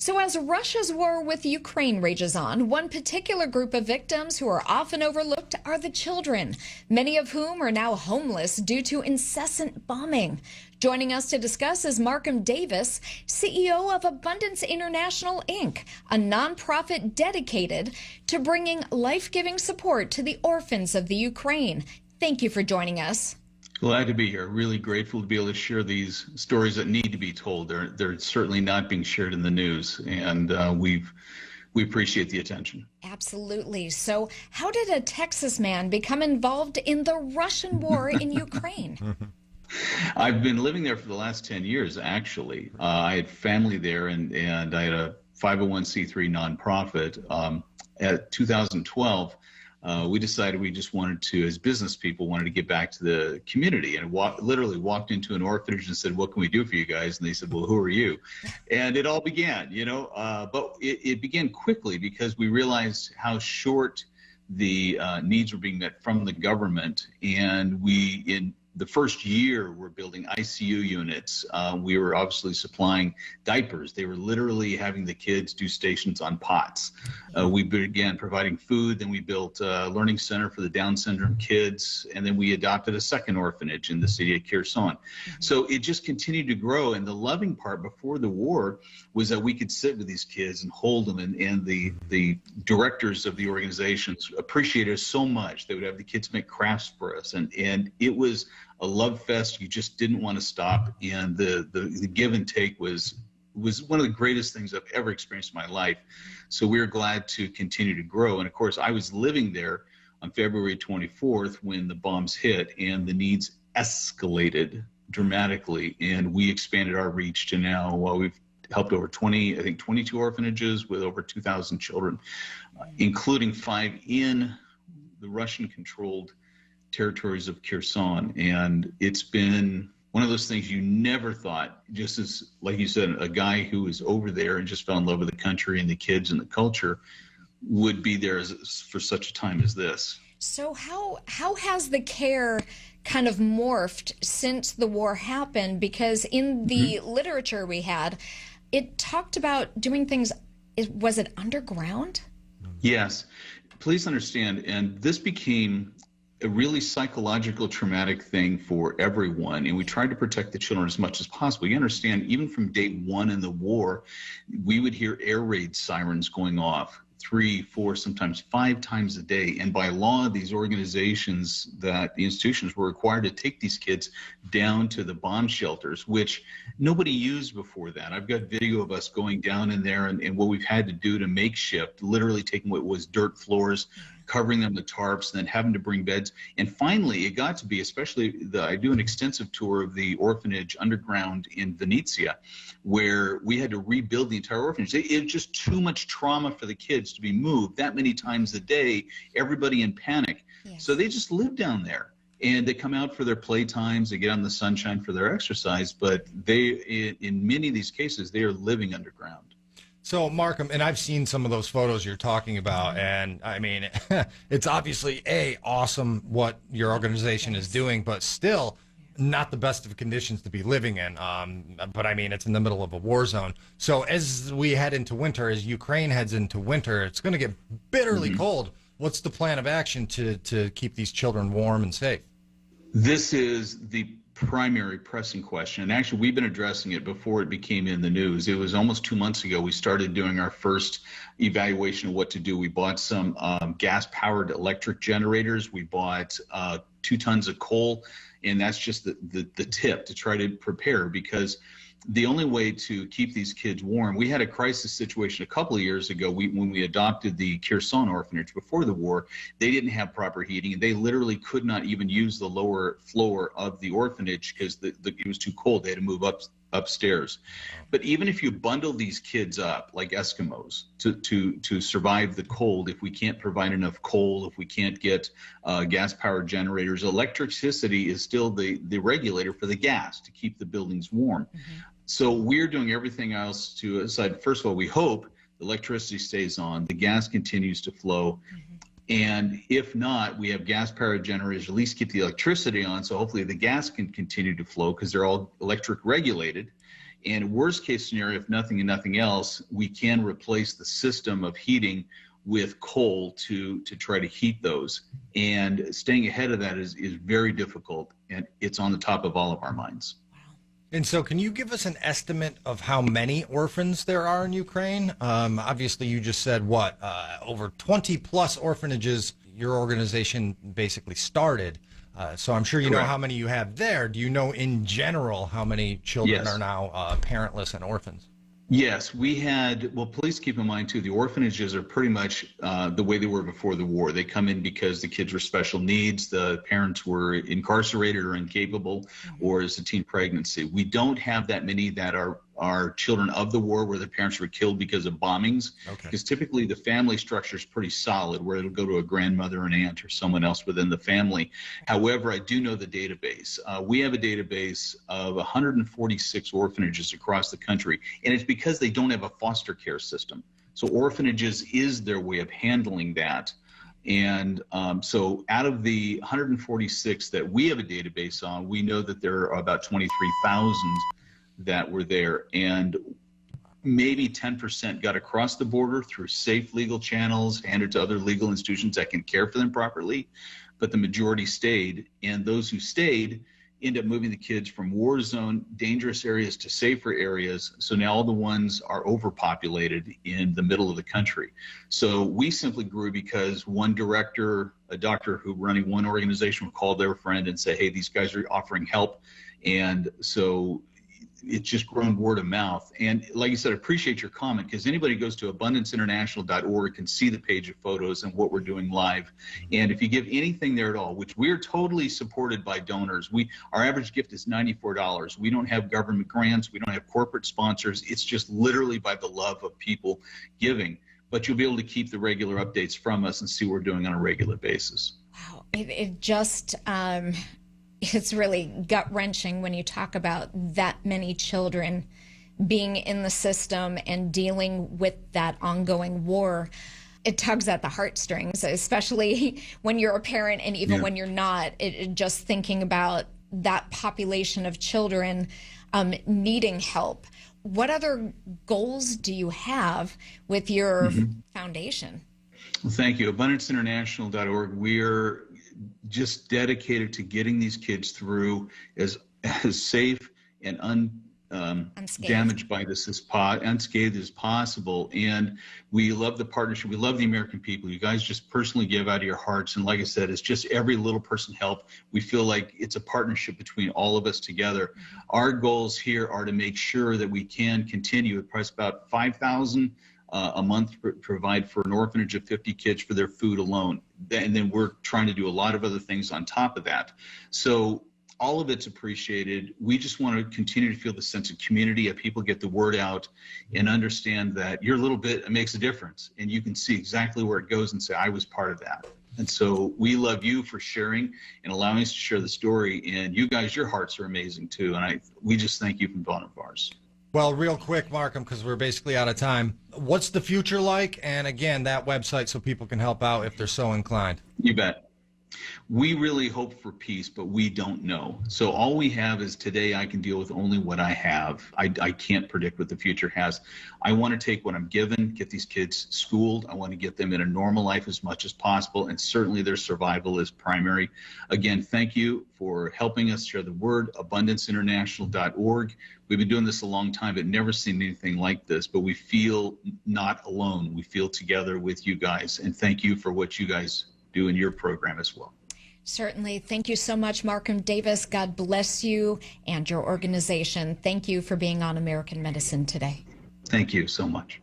So as Russia's war with Ukraine rages on, one particular group of victims who are often overlooked are the children, many of whom are now homeless due to incessant bombing. Joining us to discuss is Marcum Davis, CEO of Abundance International, Inc., a nonprofit dedicated to bringing life-giving support to the orphans of the Ukraine. Thank you for joining us. Glad to be here. Really grateful to be able to share these stories that need to be told. They're certainly not being shared in the news, and we appreciate the attention. Absolutely. So how did a Texas man become involved in the Russian war in Ukraine? I've been living there for the last 10 years, actually. I had family there, and I had a 501c3 nonprofit. At 2012, we decided we just wanted to, as business people, wanted to get back to the community, and literally walked into an orphanage and said, "What can we do for you guys?" And they said, "Well, who are you?" And it all began, but it began quickly because we realized how short the needs were being met from the government. And in the first year, we're building ICU units. We were obviously supplying diapers. They were literally having the kids do stations on pots. We began providing food. Then we built a learning center for the Down syndrome kids. And then we adopted a second orphanage in the city of Kherson. So it just continued to grow. And the loving part before the war was that we could sit with these kids and hold them. And the directors of the organizations appreciated us so much. They would have the kids make crafts for us. And it was a love fest. You just didn't want to stop. And the give and take was one of the greatest things I've ever experienced in my life. So we were glad to continue to grow. And of course, I was living there on February 24th when the bombs hit, and the needs escalated dramatically. And we expanded our reach to now, we've helped over 22 orphanages with over 2,000 children, including 5 in the Russian-controlled territories of Kherson. And it's been one of those things you never thought, just as, like you said, a guy who was over there and just fell in love with the country and the kids and the culture would be there for such a time as this. So how has the care kind of morphed since the war happened? Because in the literature we had, it talked about doing things, was it underground? Yes. Please understand, and this became a really psychological, traumatic thing for everyone, and we tried to protect the children as much as possible. You understand, even from day one in the war, we would hear air raid sirens going off 3, 4, sometimes 5 times a day. And by law, these organizations, the institutions were required to take these kids down to the bomb shelters, which nobody used before that. I've got video of us going down in there and what we've had to do to makeshift, literally taking what was dirt floors, covering them with tarps, and then having to bring beds. And finally, it got to be, I do an extensive tour of the orphanage underground in Venezia, where we had to rebuild the entire orphanage. It was just too much trauma for the kids to be moved that many times a day, everybody in panic. Yes. So they just live down there. And they come out for their playtimes, they get out in the sunshine for their exercise, but in many of these cases, they are living underground. So, Marcum, and I've seen some of those photos you're talking about, and I mean, it's obviously awesome what your organization is doing, but still not the best of conditions to be living in. But I mean, it's in the middle of a war zone. So as we head into winter, as Ukraine heads into winter, it's going to get bitterly cold. What's the plan of action to keep these children warm and safe? This is the primary pressing question, and actually we've been addressing it before it became in the news. It was almost 2 months ago we started doing our first evaluation of what to do. We bought some gas-powered electric generators. We bought 2 tons of coal, and that's just the tip to try to prepare, because the only way to keep these kids warm, we had a crisis situation a couple of years ago when we adopted the Kherson orphanage before the war. They didn't have proper heating, and they literally could not even use the lower floor of the orphanage because it was too cold. They had to move upstairs. But even if you bundle these kids up like Eskimos to survive the cold, if we can't provide enough coal, if we can't get gas-powered generators, electricity is still the regulator for the gas to keep the buildings warm. So we're doing everything else to aside. First of all, we hope the electricity stays on, the gas continues to flow. And if not, we have gas-powered generators, at least keep the electricity on, so hopefully the gas can continue to flow because they're all electric regulated. And worst case scenario, if nothing and nothing else, we can replace the system of heating with coal to try to heat those. And staying ahead of that is very difficult, and it's on the top of all of our minds. And so can you give us an estimate of how many orphans there are in Ukraine? Obviously, you just said, over 20 plus orphanages your organization basically started. So I'm sure you know how many you have there. Do you know in general how many children are now parentless and orphans? Yes, we had, well, please keep in mind too, the orphanages are pretty much the way they were before the war. They come in because the kids were special needs, the parents were incarcerated or incapable, or as a teen pregnancy. We don't have that many that are children of the war where the parents were killed because of bombings, because typically the family structure is pretty solid where it'll go to a grandmother, an aunt, or someone else within the family. However, I do know the database. We have a database of 146 orphanages across the country, and it's because they don't have a foster care system. So orphanages is their way of handling that. And so out of the 146 that we have a database on, we know that there are about 23,000 that were there, and maybe 10% got across the border through safe legal channels, handed to other legal institutions that can care for them properly, but the majority stayed, and those who stayed end up moving the kids from war zone, dangerous areas to safer areas. So now all the ones are overpopulated in the middle of the country. So we simply grew because one director, a doctor who running one organization, would call their friend and say, hey, these guys are offering help. And so it's just grown word of mouth. And like you said, I appreciate your comment, because anybody who goes to abundanceinternational.org can see the page of photos and what we're doing live. And if you give anything there at all, which we're totally supported by donors, our average gift is $94. We don't have government grants. We don't have corporate sponsors. It's just literally by the love of people giving. But you'll be able to keep the regular updates from us and see what we're doing on a regular basis. Wow. It just... It's really gut-wrenching when you talk about that many children being in the system and dealing with that ongoing war. It tugs at the heartstrings, especially when you're a parent and even when you're not. Just thinking about that population of children needing help. What other goals do you have with your foundation? Well, thank you. AbundanceInternational.org. We're just dedicated to getting these kids through as safe and undamaged by this unscathed as possible. And we love the partnership. We love the American people. You guys just personally give out of your hearts. And like I said, it's just every little person help. We feel like it's a partnership between all of us together. Our goals here are to make sure that we can continue at price about $5,000 a month, provide for an orphanage of 50 kids for their food alone. And then we're trying to do a lot of other things on top of that. So all of it's appreciated. We just want to continue to feel the sense of community, of people get the word out and understand that your little bit makes a difference. And you can see exactly where it goes and say, I was part of that. And so we love you for sharing and allowing us to share the story. And you guys, your hearts are amazing too. And we just thank you from the bottom of ours. Well, real quick, Marcum, because we're basically out of time. What's the future like? And again, that website so people can help out if they're so inclined. You bet. We really hope for peace, but we don't know. So all we have is today. I can deal with only what I have. I can't predict what the future has. I want to take what I'm given, get these kids schooled. I want to get them in a normal life as much as possible, and certainly their survival is primary. Again, thank you for helping us share the word, AbundanceInternational.org. We've been doing this a long time, but never seen anything like this, but we feel not alone. We feel together with you guys, and thank you for what you guys do in your program as well. Certainly. Thank you so much, Marcum Davis. God bless you and your organization. Thank you for being on American Medicine today. Thank you so much.